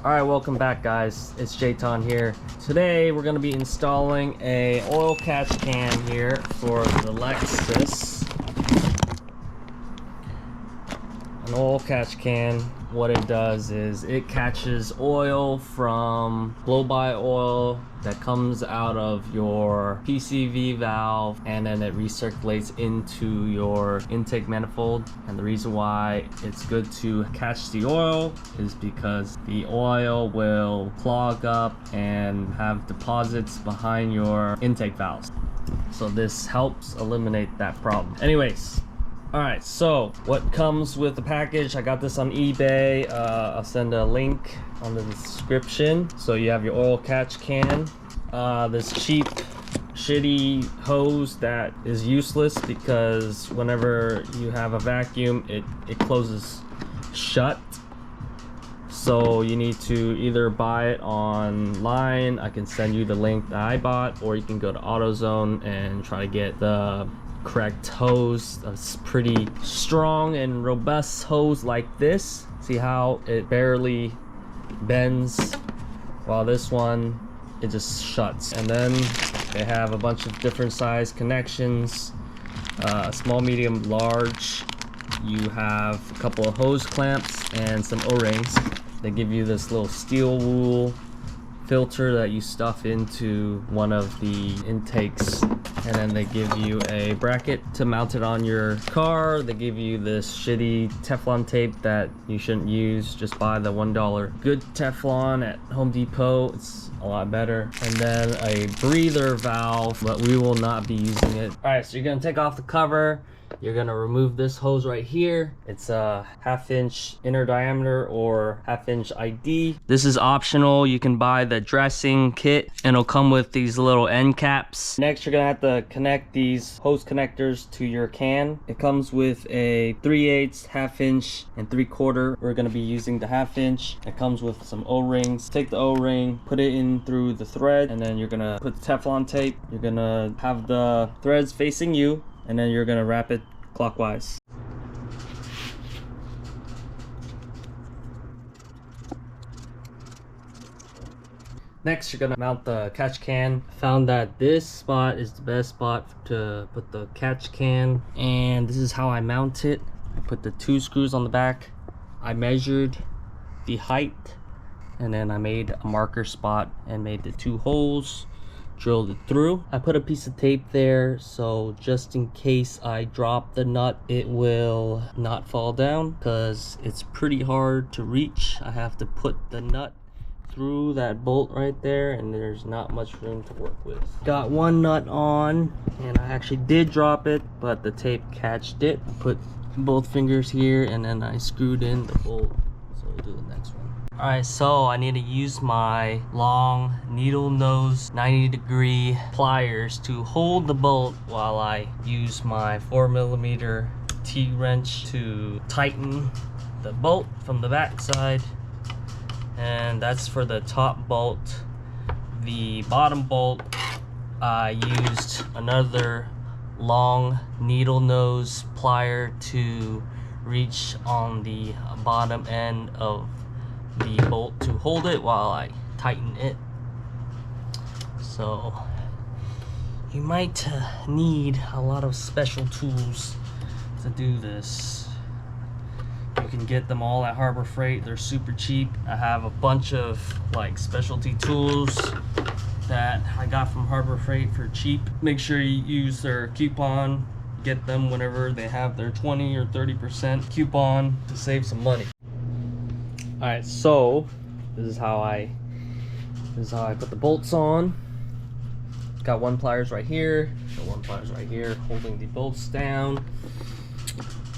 Alright, welcome back guys, it's Jayton here. Today we're going to be installing a oil catch can here for the LEXUS. An oil catch can, what it does is it catches oil from blow-by oil that comes out of your PCV valve, and then it recirculates into your intake manifold. And the reason why it's good to catch the oil is because the oil will clog up and have deposits behind your intake valves. So this helps eliminate that problem. Anyways, alright, so what comes with the package? I got this on eBay. I'll send a link on the description. So you have your oil catch can, this cheap shitty hose that is useless because whenever you have a vacuum it closes shut. So you need to either buy it online. I can send you the link that I bought, or you can go to AutoZone and try to get the correct hose. That's pretty strong and robust hose like this. See how it barely bends, while this one it just shuts. And then they have a bunch of different size connections, small, medium, large. You have a couple of hose clamps and some O-rings. They give you this little steel wool filter that you stuff into one of the intakes, and then they give you a bracket to mount it on your car. They give you this shitty Teflon tape that you shouldn't use. Just buy the $1 good Teflon at Home Depot, it's a lot better. And then a breather valve, but we will not be using it. All right, so you're gonna take off the cover. You're gonna remove this hose right here. It's a 1/2 inch inner diameter or 1/2 inch ID. This is optional. You can buy the dressing kit and it'll come with these little end caps. Next, you're gonna have to connect these hose connectors to your can. It comes with a 3/8, 1/2 inch, and 3/4. We're gonna be using the 1/2 inch. It comes with some O-rings. Take the O-ring, put it in through the thread, and then you're gonna put the Teflon tape. You're gonna have the threads facing you, and then you're gonna wrap it clockwise. Next, you're gonna mount the catch can. Found that this spot is the best spot to put the catch can, and this is how I mount it. I put the 2 screws on the back. I measured the height, and then I made a marker spot and made the 2 holes, drilled it through. I put a piece of tape there, so just in case I drop the nut, it will not fall down, because it's pretty hard to reach. I have to put the nut through that bolt right there, and there's not much room to work with. Got one nut on, and I actually did drop it, but the tape catched it. I put both fingers here, and then I screwed in the bolt. So we'll do the next one. Alright, so I need to use my long needle nose 90-degree pliers to hold the bolt while I use my 4mm T-wrench to tighten the bolt from the back side. And that's for the top bolt. The bottom bolt, I used another long needle nose plier to reach on the bottom end of the bolt to hold it while I tighten it. So you might need a lot of special tools to do this. You can get them all at Harbor Freight. They're super cheap. I have a bunch of like specialty tools that I got from Harbor Freight for cheap. Make sure you use their coupon. Get them whenever they have their 20 or 30% coupon to save some money. Alright, so this is how I put the bolts on. Got one pliers right here, one pliers right here, holding the bolts down,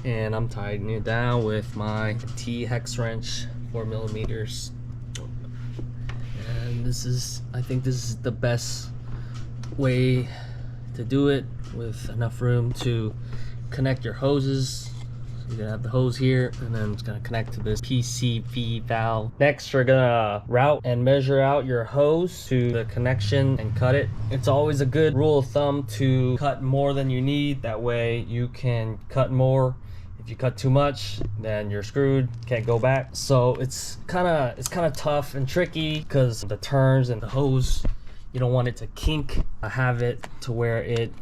and I'm tightening it down with my T hex wrench, 4mm. And this is, I think this is the best way to do it, with enough room to connect your hoses. You're gonna have the hose here, and then it's gonna connect to this PCV valve. Next, you're gonna route and measure out your hose to the connection and cut it. It's always a good rule of thumb to cut more than you need. That way you can cut more If you cut too much, then you're screwed, can't go back. So it's kind of tough and tricky because the turns and the hose, you don't want it to kink. I have it to where it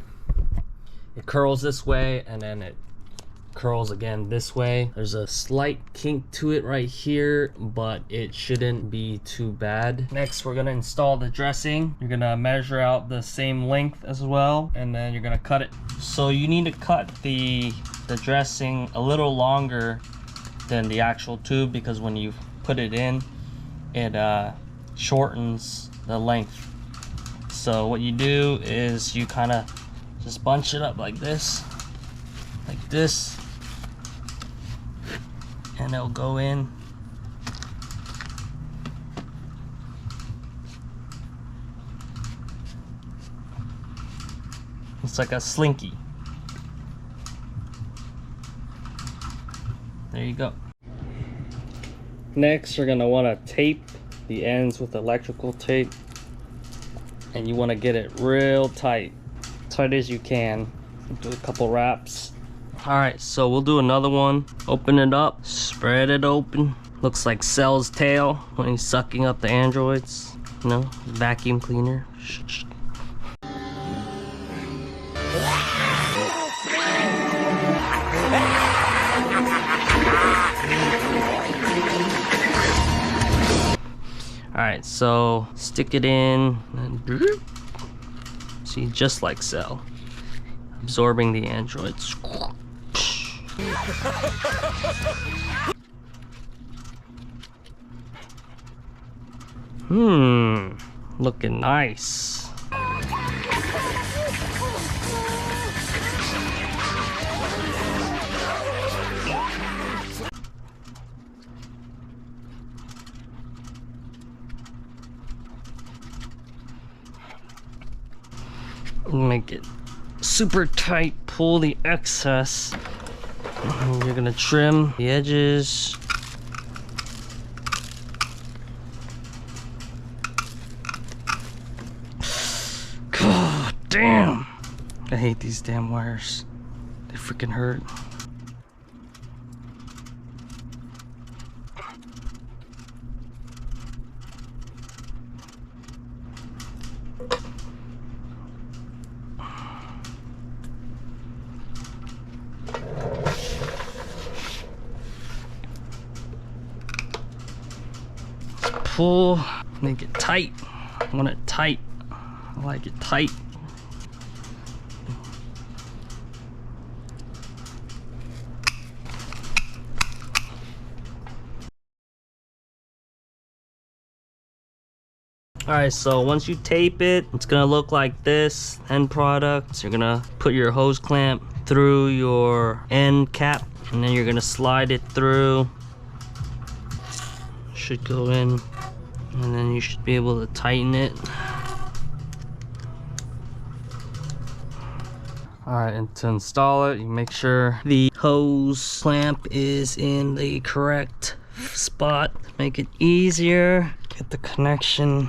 curls this way and then it curls again this way. There's a slight kink to it right here, but it shouldn't be too bad. Next, we're gonna install the dressing. You're gonna measure out the same length as well, and then you're gonna cut it. So you need to cut the dressing a little longer than the actual tube, because when you put it in, it shortens the length. So what you do is you kind of just bunch it up like this, and it'll go in. It's like a slinky. There you go. Next, you're gonna want to tape the ends with electrical tape, and you want to get it real tight as you can. Do a couple wraps. All right, so we'll do another one. Open it up, spread it open. Looks like Cell's tail when he's sucking up the androids. You know, vacuum cleaner. All right, so stick it in and see, just like Cell, absorbing the androids. Looking nice. Make it super tight, pull the excess. And you're gonna trim the edges. God damn! I hate these damn wires. They freaking hurt. Pull, make it tight. I want it tight. I like it tight. Alright, so once you tape it, it's gonna look like this end product. So you're gonna put your hose clamp through your end cap, and then you're gonna slide it through. Should go in, and then you should be able to tighten it. Alright, and to install it, you make sure the hose clamp is in the correct spot. Make it easier. Get the connection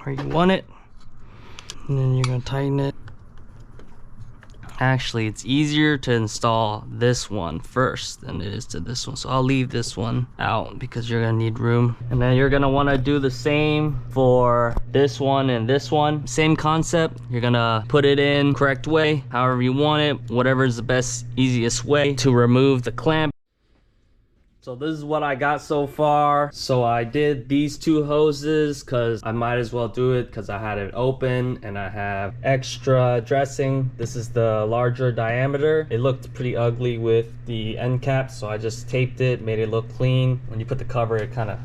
where you want it, and then you're gonna tighten it. Actually, it's easier to install this one first than it is to this one, so I'll leave this one out because you're gonna need room. And then you're gonna want to do the same for this one and this one. Same concept. You're gonna put it in correct way, however you want it, whatever is the best, easiest way to remove the clamp. So this is what I got so far. So I did these two hoses because I might as well do it because I had it open and I have extra dressing. This is the larger diameter. It looked pretty ugly with the end cap, so I just taped it, made it look clean. When you put the cover, it kind of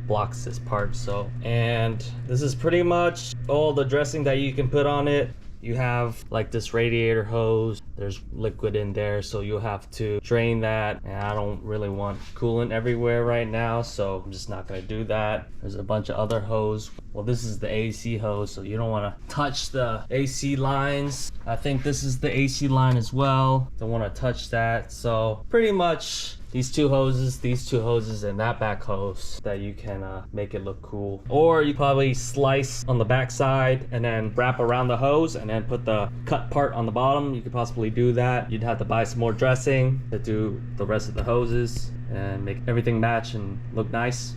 blocks this part. So, and this is pretty much all the dressing that you can put on it. You have like this radiator hose, there's liquid in there, so you'll have to drain that, and I don't really want coolant everywhere right now, so I'm just not gonna do that. There's a bunch of other hose. Well, this is the AC hose, so you don't want to touch the AC lines. I think this is the AC line as well. Don't want to touch that. So pretty much these two hoses, and that back hose that you can make it look cool. Or you probably slice on the back side and then wrap around the hose and then put the cut part on the bottom. You could possibly do that. You'd have to buy some more dressing to do the rest of the hoses and make everything match and look nice.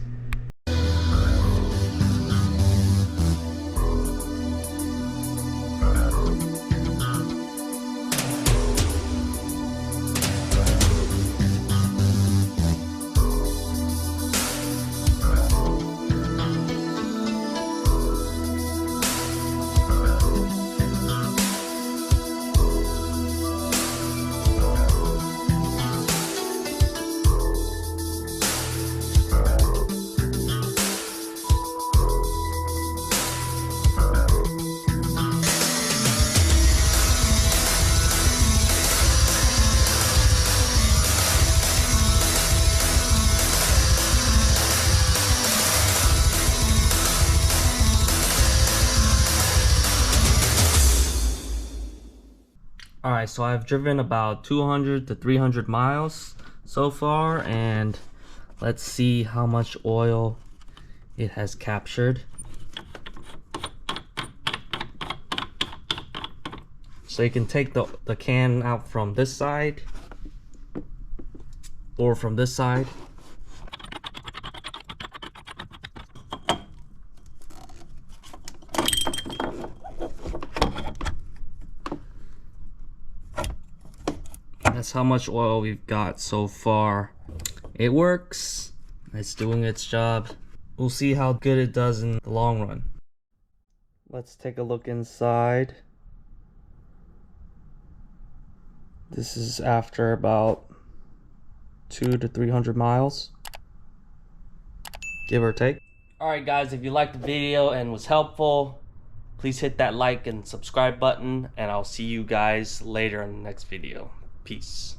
Alright, so I've driven about 200 to 300 miles so far, and let's see how much oil it has captured. So you can take the can out from this side or from this side. That's how much oil we've got so far. It works. It's doing its job. We'll see how good it does in the long run. Let's take a look inside. This is after about 200 to 300 miles, give or take. Alright guys, if you liked the video and was helpful, please hit that like and subscribe button, and I'll see you guys later in the next video. Peace.